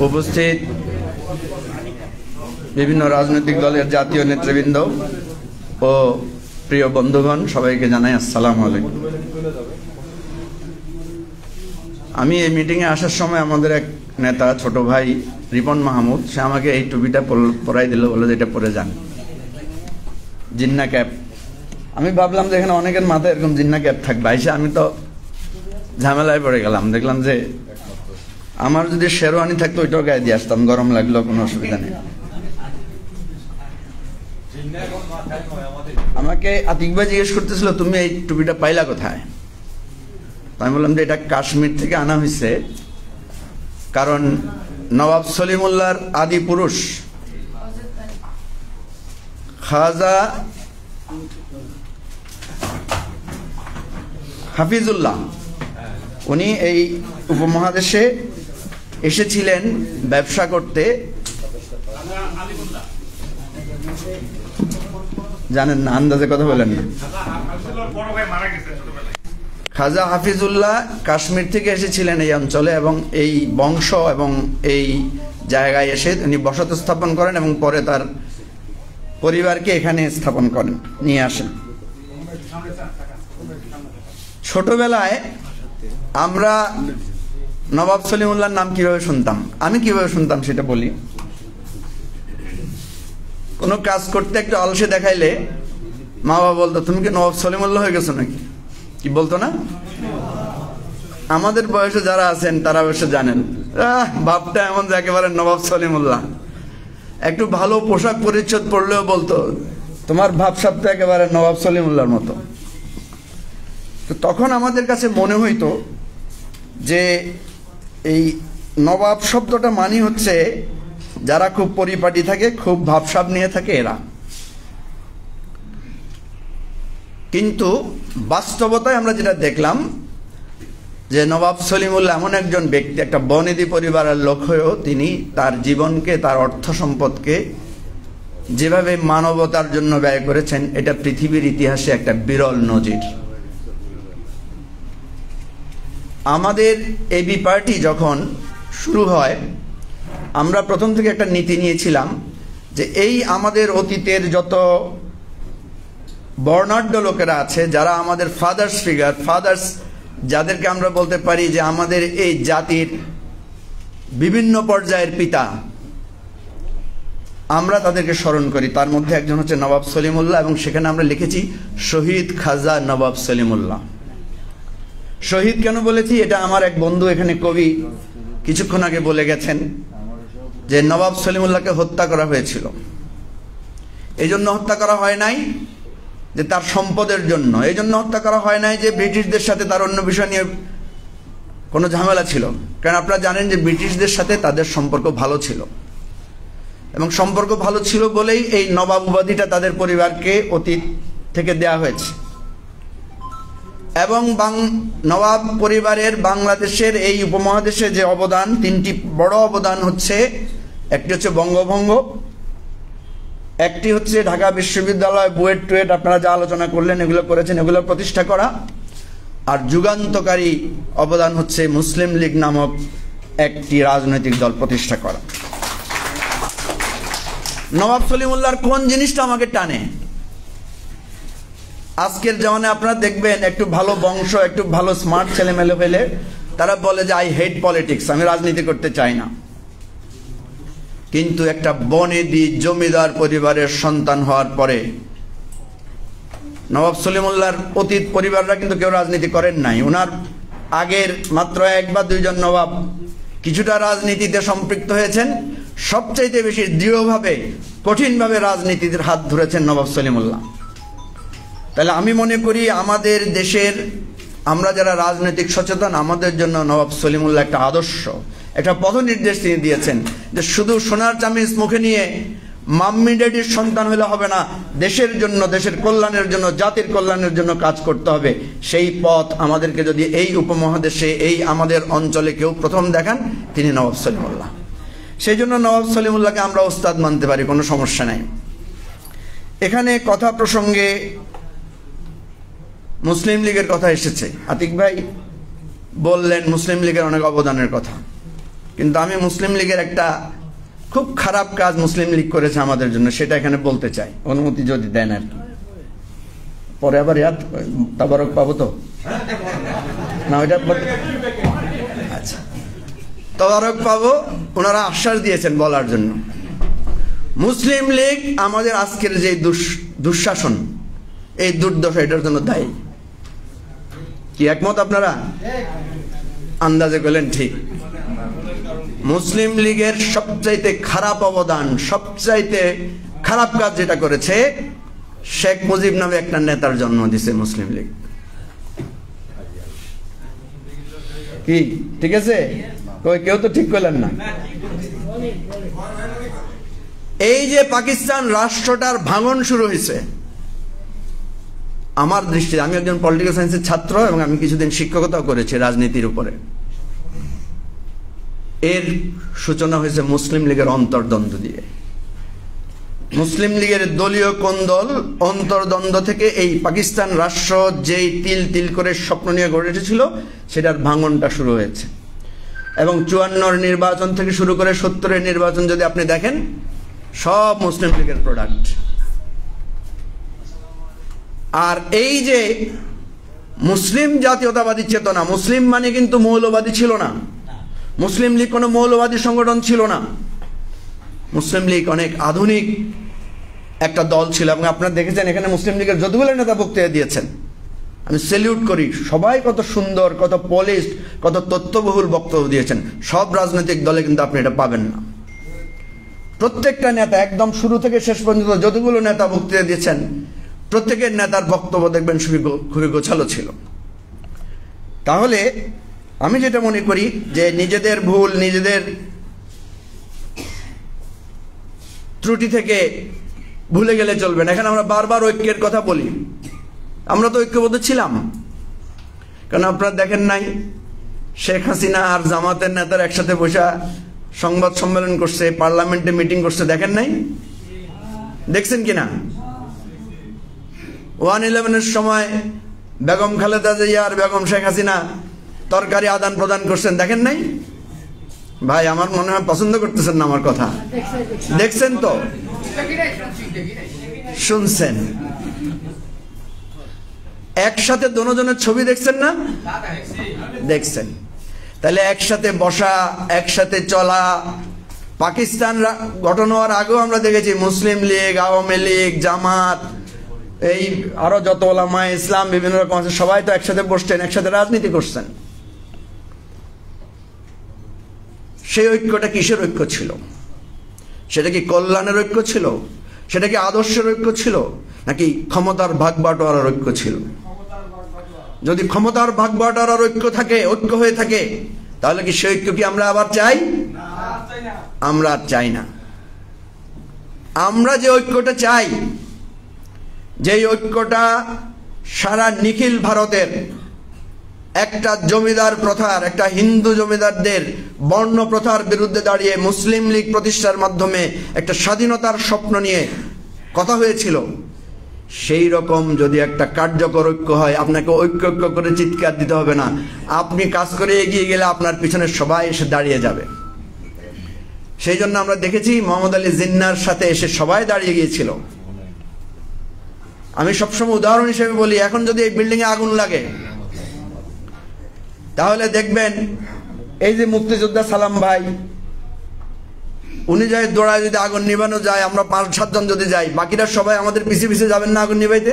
উপস্থিত বিভিন্ন রাজনৈতিক দলের জাতীয় নেতৃবৃন্দ ও প্রিয় বন্ধুগণ, সবাইকে জানাই আসসালামু আলাইকুম। আমি এই মিটিংয়ে আসার সময় আমাদের এক নেতা, ছোট ভাই রিপন মাহমুদ, সে আমাকে এই টুপিটা পরাই দিল, বলে যে এটা পরে যান, জিন্না ক্যাপ। আমি ভাবলাম যে এখানে অনেকের মাথায় এরকম জিন্না ক্যাপ থাকবে, আইসা আমি তো ঝামেলায় পড়ে গেলাম। দেখলাম যে আমার যদি শেরওয়ানি থাকতো ওইটাও গায়ে দিয়ে আসতাম, গরম লাগলো, কোনো অসুবিধা নেই। আমাকে আতিক ভাই জিজ্ঞেস করতেছিল, তুমি এই টুপিটা পাইলা কোথায়? আমি বললাম যে এটা কাশ্মীর থেকে আনা হয়েছে, কারণ নবাব সলিমুল্লাহর আদি পুরুষ খাজা হাফিজুল্লাহ, উনি এই উপমহাদেশে এসেছিলেন ব্যবসা করতে। জানেন না, আন্দাজে কথা বলেন না। খাজা হাফিজুল্লাহ কাশ্মীর থেকে এসেছিলেন এই অঞ্চলে, এবং এই বংশ এবং এই জায়গায় এসে তিনি বসতি স্থাপন করেন এবং পরে তার পরিবারকে এখানে স্থাপন করেন, নিয়ে আসেন। ছোটবেলায় আমরা নবাব সলিমুল্লাহর নাম কিভাবে শুনতাম, আমি কিভাবে শুনতাম সেটা বলি। কোনো কাজ করতে একটু আলসে দেখাইলে মা বাবা বলতো, তুমি কি নবাব সলিমুল্লাহ হয়ে গেছো নাকি? কি বলতো না? আমাদের বয়সে যারা আছেন তারা অবশ্য জানেন, বাপটা এমন যে একেবারে নবাব সলিমুল্লাহ। একটু ভালো পোশাক পরিচ্ছদ পরলেও বলতো, তোমার ভাবসাব তো একেবারে নবাব সলিমুল্লাহর মতো। তো তখন আমাদের কাছে মনে হইতো যে এই নবাব শব্দটা মানে হচ্ছে যারা খুব পরিপাটি থাকে, খুব ভাবসাব নিয়ে থাকে এরা। কিন্তু বাস্তবতায় আমরা যেটা দেখলাম যে নবাব সলিমুল্লাহ এমন একজন ব্যক্তি, একটা বনেদি পরিবারের লোক হয়েও তিনি তার জীবনকে, তার অর্থ সম্পদকে যেভাবে মানবতার জন্য ব্যয় করেছেন, এটা পৃথিবীর ইতিহাসে একটা বিরল নজির। আমাদের এবি পার্টি যখন শুরু হয়, আমরা প্রথম থেকে একটা নীতি নিয়েছিলাম যে এই আমাদের অতীতের যত বর্ণাঢ্য লোকেরা আছে, যারা আমাদের ফাদার্স ফিগার, ফাদার্স যাদেরকে আমরা বলতে পারি যে আমাদের এই জাতির বিভিন্ন পর্যায়ের পিতা, আমরা তাদেরকে স্মরণ করি। তার মধ্যে একজন হচ্ছে নবাব সলিমুল্লাহ, এবং সেখানে আমরা লিখেছি শহীদ খাজা নবাব সলিমুল্লাহ। শহীদ কেন বলেছি, এটা আমার এক বন্ধু এখানে কবি কিছুক্ষণ আগে বলে গেছেন যে নবাব সলিমুল্লাহকে হত্যা করা হয়েছিল। এই জন্য হত্যা করা হয় নাই যে তার সম্পদের জন্য, এই জন্য হত্যা করা হয় নাই যে ব্রিটিশদের সাথে তার অন্য বিষয় নিয়ে কোনো ঝামেলা ছিল। কারণ আপনারা জানেন যে ব্রিটিশদের সাথে তাদের সম্পর্ক ভালো ছিল, এবং সম্পর্ক ভালো ছিল বলেই এই নবাব উপাধিটা তাদের পরিবারকে অতীত থেকে দেয়া হয়েছে। এবং নবাব পরিবারের বাংলাদেশের এই উপমহাদেশে যে অবদান, তিনটি বড় অবদান হচ্ছে, একটি হচ্ছে বঙ্গভঙ্গ, একটি হচ্ছে ঢাকা বিশ্ববিদ্যালয় বুয়েট টুয়েট আপনারা যা আলোচনা করলেন, এগুলো করেছেন, এগুলো প্রতিষ্ঠা করা, আর যুগান্তকারী অবদান হচ্ছে মুসলিম লীগ নামক একটি রাজনৈতিক দল প্রতিষ্ঠা করা। নবাব সলিমুল্লাহর কোন জিনিসটা আমাকে টানে? আজকের জমানায় আপনারা দেখবেন একটু ভালো বংশ, একটু ভালো স্মার্ট ছেলেমেলে হলে তারা বলে যে আই হেট পলিটিক্স, আমি রাজনীতি করতে চাই না। কিন্তু একটা বনেদি জমিদার পরিবারের সন্তান হওয়ার পরে নবাব সলিমুল্লাহর অতীত পরিবাররা কিন্তু কেউ রাজনীতি করেন নাই। ওনার আগের মাত্র এক বা দুইজন নবাব কিছুটা রাজনীতিতে সম্পৃক্ত হয়েছেন, সবচাইতে বেশি দৃঢ়ভাবে, কঠিনভাবে রাজনীতির হাত ধরেছেন নবাব সলিমুল্লাহ। তাহলে আমি মনে করি আমাদের দেশের আমরা যারা রাজনৈতিক সচেতন, আমাদের জন্য নবাব সলিমুল্লাহ একটা আদর্শ, একটা পথ নির্দেশ তিনি দিয়েছেন যে শুধু সোনার চামিচ মুখে নিয়ে মাম্মি ড্যাডির সন্তান হলে হবে না, দেশের জন্য, দেশের কল্যাণের জন্য, জাতির কল্যাণের জন্য কাজ করতে হবে। সেই পথ আমাদেরকে যদি এই উপমহাদেশে, এই আমাদের অঞ্চলে কেউ প্রথম দেখান, তিনি নবাব সলিমুল্লাহ। সেই জন্য নবাব সলিমুল্লাহকে আমরা ওস্তাদ মানতে পারি, কোনো সমস্যা নাই। এখানে কথা প্রসঙ্গে মুসলিম লীগের কথা এসেছে। আতিক ভাই বললেন মুসলিম লীগের অনেক অবদানের কথা, কিন্তু আমি মুসলিম লীগের একটা খুব খারাপ কাজ মুসলিম লীগ করেছে আমাদের জন্য, সেটা এখানে বলতে চাই, অনুমতি যদি দেন আর কি। পরে আবার তাবারক পাবো তো না? ওইটা আচ্ছা, তাবারক পাবো, ওনারা আশ্বাস দিয়েছেন বলার জন্য। মুসলিম লীগ আমাদের আজকের যে দুঃশাসন, এই দুর্দশা, এটার জন্য দায়ী। কি একমত আপনারা? আন্দাজে করলেন ঠিক। মুসলিম লীগের সবচাইতে খারাপ অবদান, সবচাইতে খারাপ কাজ যেটা করেছে, শেখ মুজিব নামে একটা নেতার জন্ম দিছে মুসলিম লীগ। কি ঠিক আছে? কেউ তো ঠিক করলেন না। এই যে পাকিস্তান রাষ্ট্রটার ভাঙন শুরু হয়েছে, আমার দৃষ্টিতে, আমি একজন পলিটিক্যাল সায়েন্সের ছাত্র এবং আমি কিছুদিন শিক্ষকতাও করেছি রাজনীতির উপরে, এর সূচনা হয়েছে মুসলিম লীগের অন্তর্দ্বন্দ্ব দিয়ে। মুসলিম লীগের দলীয় কোন্দল, অন্তর্দ্বন্দ্ব থেকে এই পাকিস্তান রাষ্ট্র যেই তিল তিল করে স্বপ্ন নিয়ে গড়ে উঠেছিল, সেটার ভাঙনটা শুরু হয়েছে। এবং 54 নির্বাচন থেকে শুরু করে 70 নির্বাচন যদি আপনি দেখেন, সব মুসলিম লীগের প্রোডাক্ট। আর এই যে মুসলিম জাতীয়তাবাদী চেতনা, মুসলিম মানে কিন্তু মৌলবাদী ছিল না। মুসলিম লীগ কোনো মৌলবাদী সংগঠন ছিল না। মুসলিম লীগ অনেক আধুনিক একটা দল ছিল, এবং আপনারা দেখেছেন এখানে মুসলিম লীগের যতগুলো নেতা বক্তৃতা দিয়েছেন, আমি স্যালিউট করি। সবাই কত সুন্দর, কত পলিশড, কত তথ্যবহুল বক্তব্য দিয়েছেন। সব রাজনৈতিক দলে কিন্তু আপনি এটা পাবেন না। প্রত্যেকটা নেতা একদম শুরু থেকে শেষ পর্যন্ত যতগুলো নেতা বক্তৃতা দিয়েছেন, প্রত্যেকের নেতার বক্তব্য দেখবেন খুবই গোছালো ছিল। তাহলে আমি যেটা মনে করি যে নিজেদের ভুল, নিজেদের ত্রুটি থেকে ভুলে গেলে চলবে না। এখানে আমরা বারবার ঐক্যের কথা বলি, আমরা তো ঐক্যবদ্ধ ছিলাম। কারণ আপনারা দেখেন নাই, শেখ হাসিনা আর জামাতের নেতার একসাথে বসে সংবাদ সম্মেলন করছে, পার্লামেন্টে মিটিং করছে, দেখেন নাই? দেখছেন কিনা? 1/11-এর সময় বেগম খালেদা জিয়া আর বেগম শেখ হাসিনা তরকারি আদান প্রদান করছেন, দেখেন নাই? ভাই আমার মনে হয় পছন্দ করতেছেন না আমার কথা। দেখছেন তো? শুনছেন? একসাথে দোনোজনের ছবি দেখছেন না? দেখছেন। তাহলে একসাথে বসা, একসাথে চলা। পাকিস্তান গঠন হওয়ার আগেও আমরা দেখেছি মুসলিম লীগ, আওয়ামী লীগ, জামাত, এই আরো যত ওলামা ইসলাম বিভিন্ন রকম আছে, সবাই তো একসাথে বসছেন, একসাথে রাজনীতি করছেন। সেই ঐক্যটা কিসের ঐক্য ছিল? সেটা কি কল্যাণের ঐক্য ছিল? সেটা কি আদর্শের ঐক্য ছিল? নাকি ক্ষমতার ভাগ বাটোয়ারার ঐক্য ছিল? যদি ক্ষমতার ভাগ বাটোয়ারার ঐক্য হয়ে থাকে, তাহলে কি সেই ঐক্য কি আমরা আবার চাই? আমরা আর চাই না। আমরা যে ঐক্যটা চাই, যেই ঐক্যটা সারা নিখিল ভারতের একটা জমিদার প্রথার, একটা হিন্দু জমিদারদের বর্ণ প্রথার বিরুদ্ধে দাঁড়িয়ে মুসলিম লীগ প্রতিষ্ঠার মাধ্যমে একটা স্বাধীনতার স্বপ্ন নিয়ে কথা হয়েছিল, সেই রকম যদি একটা কার্যকর ঐক্য হয়, আপনাকে ঐক্য করে চিৎকার দিতে হবে না। আপনি কাজ করে এগিয়ে গেলে আপনার পিছনে সবাই এসে দাঁড়িয়ে যাবে। সেই জন্য আমরা দেখেছি মোহাম্মদ আলী জিন্নার সাথে এসে সবাই দাঁড়িয়ে গিয়েছিল। আমি সবসময় উদাহরণ হিসেবে বলি, এখন যদি এই বিল্ডিং এ আগুন লাগে, তাহলে দেখবেন এই যে মুক্তিযোদ্ধা সালাম ভাই, উনি যাই দৌড়ায়, যদি আগুন নিভানো যায়, আমরা 5-7 জন যদি যাই, বাকিরা সবাই আমাদের পিছিয়ে পিছিয়ে যাবেন না আগুন নিভাইতে?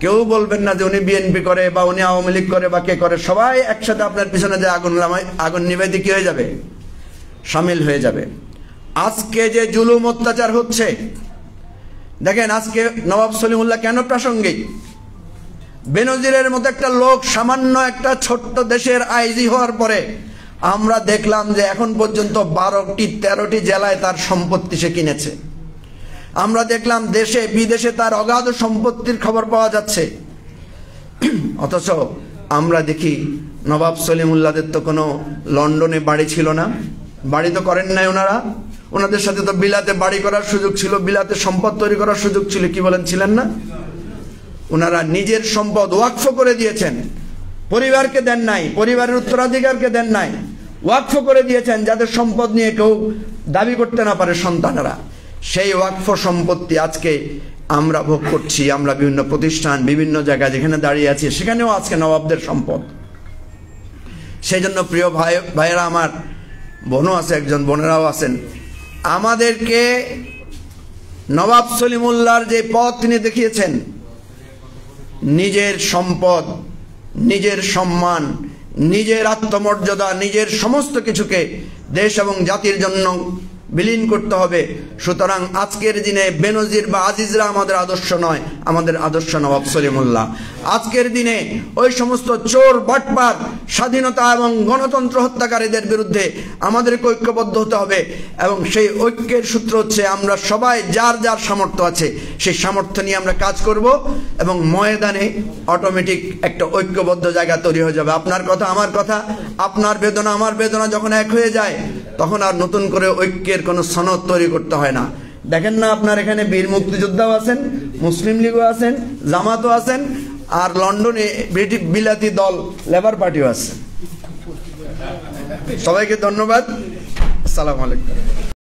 কেউ বলবেন না যে উনি বিএনপি করে বা উনি আওয়ামী লীগ করে বা কে করে, সবাই একসাথে আপনার পিছনে যে আগুন নিভাইতে কি হয়ে যাবে? সামিল হয়ে যাবে। আজকে যে জুলুম অত্যাচার হচ্ছে, দেখেন আজকে নবাব সলিমুল্লাহ কেন প্রাসঙ্গিক? বেনজিরের মতো একটা লোক সামান্য একটা ছোট্ট দেশের আইজি হওয়ার পরে আমরা দেখলাম যে এখন পর্যন্ত 12-13টি জেলায় তার সম্পত্তি সে কিনেছে। আমরা দেখলাম দেশে বিদেশে তার অগাধ সম্পত্তির খবর পাওয়া যাচ্ছে। অথচ আমরা দেখি নবাব সলিমুল্লাহদের তো কোনো লন্ডনে বাড়ি ছিল না, বাড়ি তো করেন নাই ওনারা। ওনাদের সাথে তো বিলাতে বাড়ি করার সুযোগ ছিল, বিলাতে সম্পদ তৈরি করার সুযোগ ছিল, কি বলেন ছিলেন না? ওনারা নিজের সম্পদ ওয়াকফ করে দিয়েছেন পরিবারকে দেন নাই, পরিবারের উত্তরাধিকারকে দেন নাই, ওয়াকফ করে দিয়েছেন যাদের সম্পদ নিয়ে কেউ দাবি করতে না পারে সন্তানেরা। সেই ওয়াকফ সম্পত্তি আজকে আমরা ভোগ করছি। আমরা বিভিন্ন প্রতিষ্ঠান, বিভিন্ন জায়গায় যেখানে দাঁড়িয়ে আছি সেখানেও আজকে নবাবদের সম্পদ। সেই জন্য প্রিয় ভাইয়েরা আমার, বোনও আছে, একজন বোনেরাও আছেন, আমাদেরকে নবাব সলিমুল্লাহর যে পথ তিনি দেখিয়েছেন, নিজের সম্পদ, নিজের সম্মান, নিজের আত্মমর্যাদা, নিজের সমস্ত কিছুকে দেশ এবং জাতির জন্য বিলীন করতে হবে। সুতরাং আজকের দিনে বেনজির বা আজিজরা আমাদের আদর্শ নয়, আমাদের আদর্শ নবাব সলিমুল্লাহ। আজকের দিনে ওই সমস্ত চোর, বাটপার, স্বাধীনতা এবং গণতন্ত্র হত্যাকারীদের বিরুদ্ধে আমাদেরকে ঐক্যবদ্ধ হতে হবে এবং সেই ঐক্যের সূত্র হচ্ছে আমরা সবাই যার যার সামর্থ্য আছে সেই সামর্থ্য নিয়ে আমরা কাজ করব এবং ময়দানে অটোমেটিক একটা ঐক্যবদ্ধ জায়গা তৈরি হয়ে যাবে। আপনার কথা আমার কথা, আপনার বেদনা আমার বেদনা যখন এক হয়ে যায় তখন আর নতুন করে ঐক্যের কোনো সনদ তৈরি করতে হয় না। দেখেন না, আপনার এখানে বীর মুক্তিযোদ্ধাও আছেন, মুসলিম লীগও আছেন, জামাতও আছেন, আর লন্ডনে বিলাতি দল লেবার পার্টিও আছে। সবাইকে ধন্যবাদ। আসসালামু আলাইকুম।